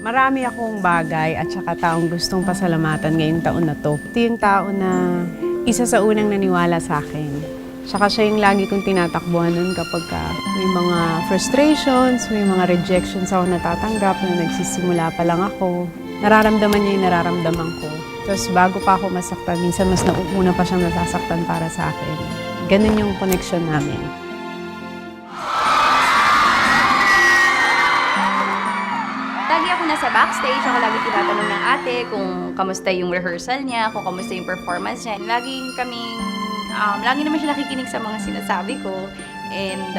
Marami akong bagay at saka taong gustong pasalamatan ngayong taon na to. Ito yung tao na isa sa unang naniwala sa akin. Saka siya yung lagi kong tinatakbuhan nun kapag may mga frustrations, may mga rejections ako natatanggap na nagsisimula pa lang ako. Nararamdaman niya yung nararamdaman ko. Tapos bago pa ako masaktan, minsan mas nauuna pa siyang nasasaktan para sa akin. Ganun yung connection namin. Lagi ako nasa backstage, ako lagi tinatanong ng ate kung kamusta yung rehearsal niya, kung kamusta yung performance niya. Lagi naman siya nakikinig sa mga sinasabi ko. And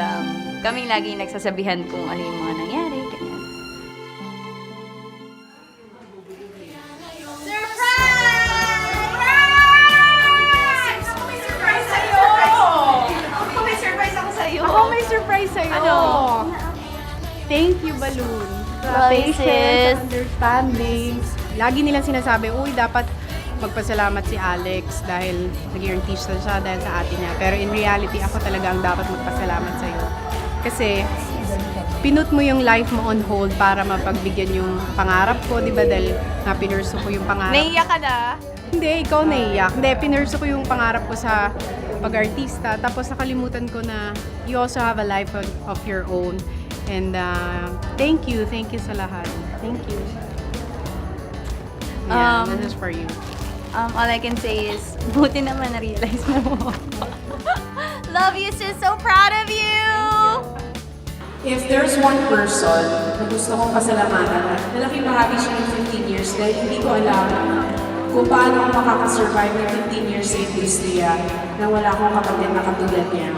kaming lagi nagsasabihan kung ano yung mga nangyari. Ganyan. Ako may surprise sa'yo! Ano? Thank you, Balloon. Love you, Patience, sis. understanding. Lagi nilang sinasabi, uy, dapat magpasalamat si Alex dahil naging artista siya dahil sa atin niya. Pero in reality, ako talaga ang dapat magpasalamat sa'yo. Kasi pinut mo yung life mo on hold para mapagbigyan yung pangarap ko, di ba? Dahil pinurso ko yung pangarap. Naiiyak ka na? Hindi, ikaw naiyak. Hindi, pinurso ko yung pangarap ko sa pag-artista. Tapos nakalimutan ko na you also have a life of your own. And thank you sa lahat. Thank you. Yeah, this is for you. All I can say is, buti naman na-realize mo. Love you, sis. So proud of you! If there's one person na gusto kong pasalamatan, malaking bahagi siya ng 15 years dahil hindi ko alam kung paano ako makakasurvive ng 15 years sa industriya na wala akong kapatid na katulad niya.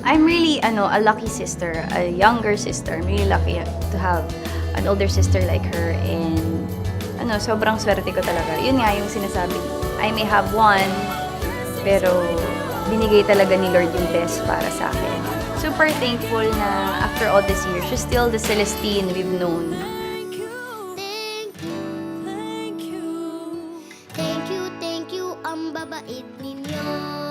I'm really a lucky sister, a younger sister. I'm really lucky to have an older sister like her, and sobrang swerte ko talaga. Yun nga yung sinasabi, I may have one, pero binigay talaga ni Lord yung best para sa akin. Super thankful na after all this years, she's still the Celestine we've known. Thank you, ang babait ninyo.